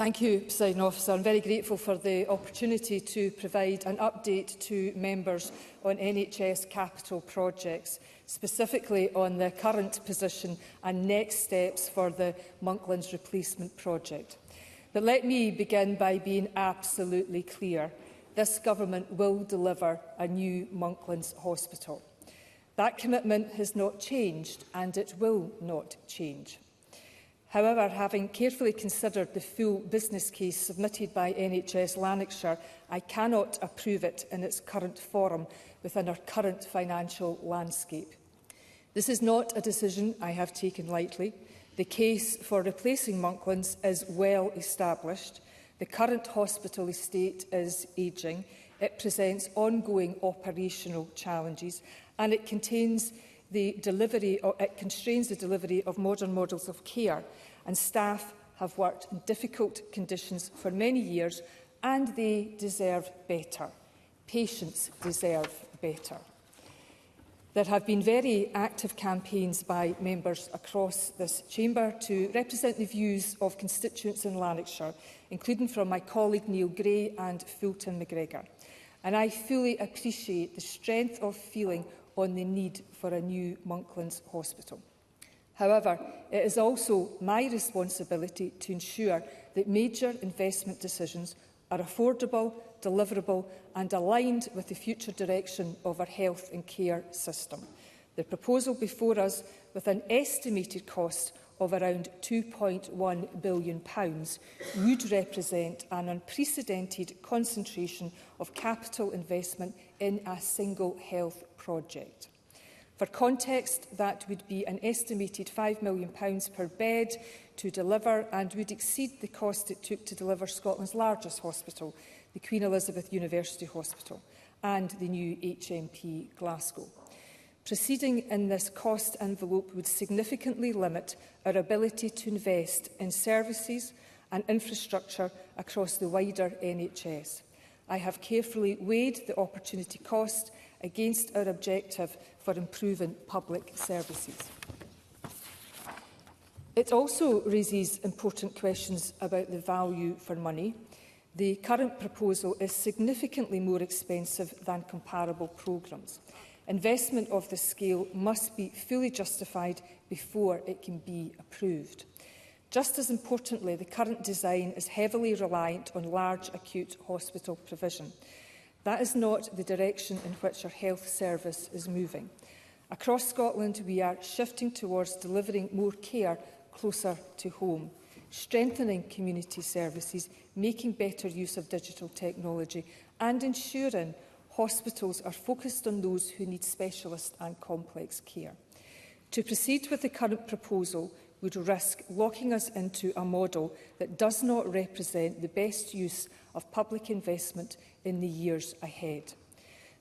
Thank you, Presiding Officer. I'm very grateful for the opportunity to provide an update to members on NHS capital projects, specifically on the current position and next steps for the Monklands replacement project. But let me begin by being absolutely clear. This government will deliver a new Monklands hospital. That commitment has not changed, and it will not change. However, having carefully considered the full business case submitted by NHS Lanarkshire, I cannot approve it in its current form within our current financial landscape. This is not a decision I have taken lightly. The case for replacing Monklands is well established. The current hospital estate is ageing. It presents ongoing operational challenges, and it constrains the delivery of modern models of care, and staff have worked in difficult conditions for many years, and they deserve better. Patients deserve better. There have been very active campaigns by members across this chamber to represent the views of constituents in Lanarkshire, including from my colleague Neil Gray and Fulton McGregor. And I fully appreciate the strength of feeling on the need for a new Monklands hospital. However, it is also my responsibility to ensure that major investment decisions are affordable, deliverable and aligned with the future direction of our health and care system. The proposal before us, with an estimated cost of around £2.1 billion, would represent an unprecedented concentration of capital investment in a single health project. For context, that would be an estimated £5 million per bed to deliver, and would exceed the cost it took to deliver Scotland's largest hospital, the Queen Elizabeth University Hospital, and the new HMP Glasgow. Proceeding in this cost envelope would significantly limit our ability to invest in services and infrastructure across the wider NHS. I have carefully weighed the opportunity cost against our objective for improving public services. It also raises important questions about the value for money. The current proposal is significantly more expensive than comparable programmes. Investment of this scale must be fully justified before it can be approved. Just as importantly, the current design is heavily reliant on large acute hospital provision. That is not the direction in which our health service is moving. Across Scotland, we are shifting towards delivering more care closer to home, strengthening community services, making better use of digital technology, and ensuring hospitals are focused on those who need specialist and complex care. To proceed with the current proposal would risk locking us into a model that does not represent the best use of public investment in the years ahead.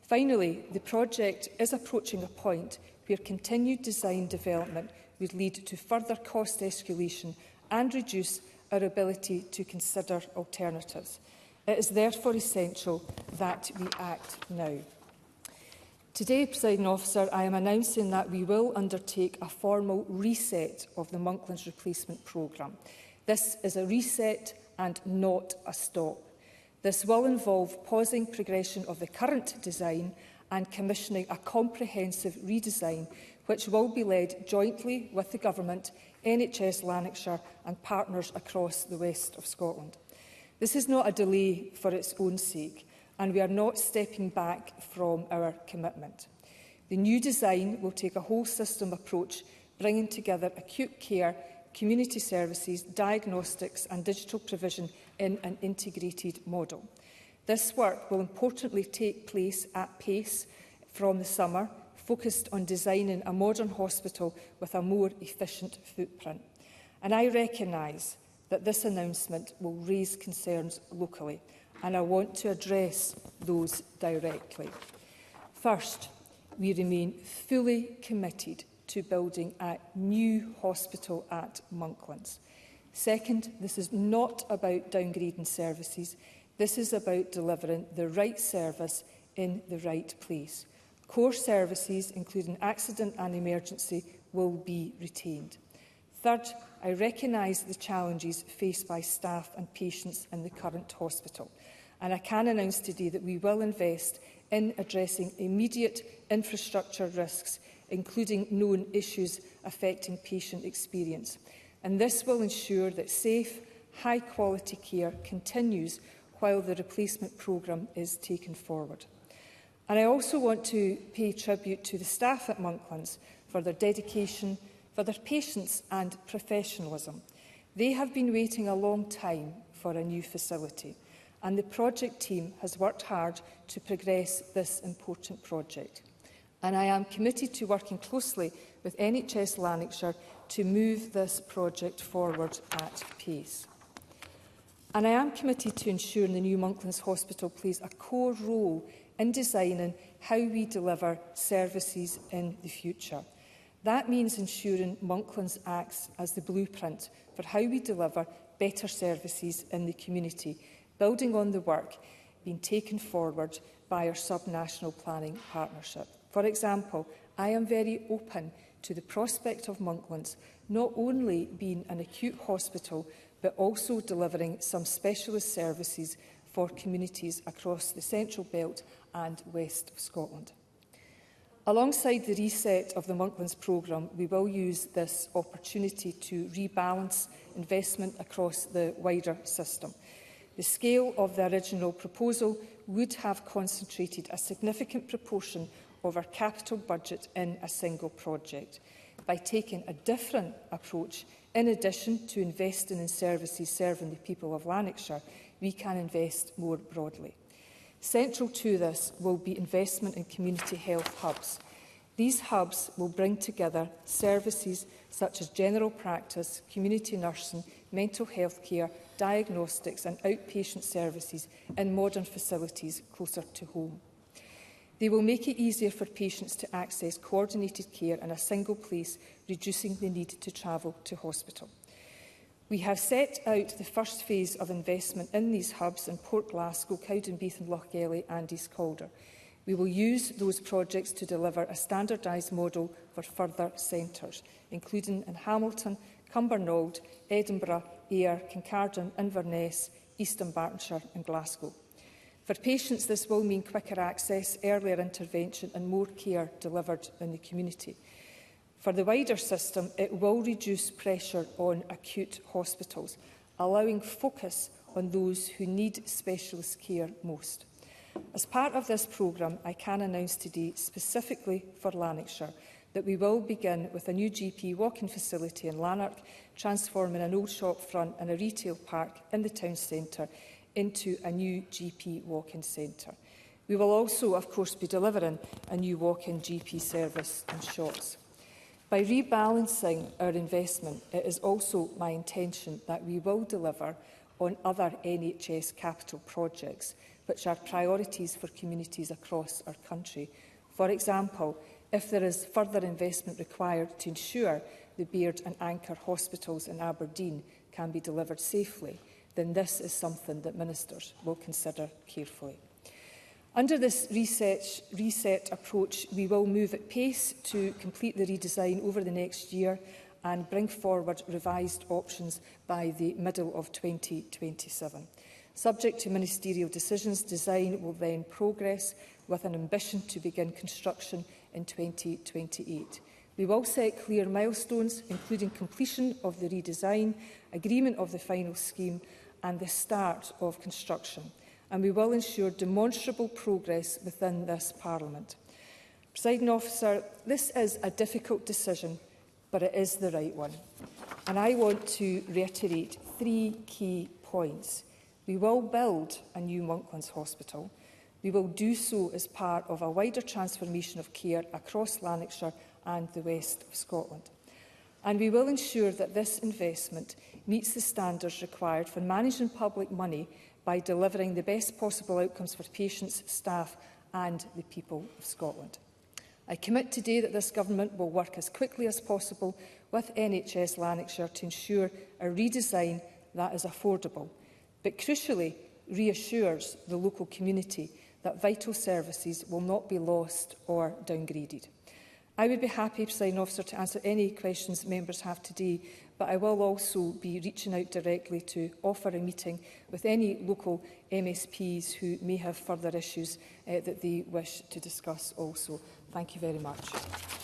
Finally, the project is approaching a point where continued design development would lead to further cost escalation and reduce our ability to consider alternatives. It is therefore essential that we act now. Today, Presiding Officer, I am announcing that we will undertake a formal reset of the Monklands replacement programme. This is a reset and not a stop. This will involve pausing progression of the current design and commissioning a comprehensive redesign, which will be led jointly with the Government, NHS Lanarkshire and partners across the west of Scotland. This is not a delay for its own sake, and we are not stepping back from our commitment. The new design will take a whole system approach, bringing together acute care, community services, diagnostics and digital provision in an integrated model. This work will importantly take place at pace from the summer, focused on designing a modern hospital with a more efficient footprint. And I recognise that this announcement will raise concerns locally, and I want to address those directly. First, we remain fully committed to building a new hospital at Monklands. Second, this is not about downgrading services. This is about delivering the right service in the right place. Core services, including accident and emergency, will be retained. Third, I recognise the challenges faced by staff and patients in the current hospital, and I can announce today that we will invest in addressing immediate infrastructure risks, including known issues affecting patient experience. And this will ensure that safe, high-quality care continues while the replacement programme is taken forward. And I also want to pay tribute to the staff at Monklands for their dedication, for their patience and professionalism. They have been waiting a long time for a new facility, and the project team has worked hard to progress this important project. And I am committed to working closely with NHS Lanarkshire to move this project forward at pace. And I am committed to ensuring the new Monklands Hospital plays a core role in designing how we deliver services in the future. That means ensuring Monklands acts as the blueprint for how we deliver better services in the community, building on the work being taken forward by our sub-national planning partnership. For example, I am very open to the prospect of Monklands not only being an acute hospital, but also delivering some specialist services for communities across the Central Belt and West of Scotland. Alongside the reset of the Monklands programme, we will use this opportunity to rebalance investment across the wider system. The scale of the original proposal would have concentrated a significant proportion of our capital budget in a single project. By taking a different approach, in addition to investing in services serving the people of Lanarkshire, we can invest more broadly. Central to this will be investment in community health hubs. These hubs will bring together services such as general practice, community nursing, mental health care, diagnostics and outpatient services in modern facilities closer to home. They will make it easier for patients to access coordinated care in a single place, reducing the need to travel to hospital. We have set out the first phase of investment in these hubs in Port Glasgow, Cowdenbeath and Lochgelly and East Calder. We will use those projects to deliver a standardised model for further centres, including in Hamilton, Cumbernauld, Edinburgh, Ayr, Kincardine, Inverness, Eastern Bartonshire and Glasgow. For patients, this will mean quicker access, earlier intervention and more care delivered in the community. For the wider system, it will reduce pressure on acute hospitals, allowing focus on those who need specialist care most. As part of this programme, I can announce today, specifically for Lanarkshire, that we will begin with a new GP walk-in facility in Lanark, transforming an old shop front and a retail park in the town centre into a new GP walk-in centre. We will also, of course, be delivering a new walk-in GP service in Shotts. By rebalancing our investment, it is also my intention that we will deliver on other NHS capital projects, which are priorities for communities across our country. For example, if there is further investment required to ensure the Beard and Anchor hospitals in Aberdeen can be delivered safely, then this is something that ministers will consider carefully. Under this reset approach, we will move at pace to complete the redesign over the next year and bring forward revised options by the middle of 2027. Subject to ministerial decisions, design will then progress with an ambition to begin construction in 2028. We will set clear milestones, including completion of the redesign, agreement of the final scheme and the start of construction. And we will ensure demonstrable progress within this Parliament. Presiding Officer, this is a difficult decision, but it is the right one. And I want to reiterate 3 key points. We will build a new Monklands Hospital. We will do so as part of a wider transformation of care across Lanarkshire and the west of Scotland. And we will ensure that this investment meets the standards required for managing public money by delivering the best possible outcomes for patients, staff and the people of Scotland. I commit today that this Government will work as quickly as possible with NHS Lanarkshire to ensure a redesign that is affordable, but crucially reassures the local community that vital services will not be lost or downgraded. I would be happy, Presiding Officer, to answer any questions members have today, but I will also be reaching out directly to offer a meeting with any local MSPs who may have further issues that they wish to discuss also. Thank you very much.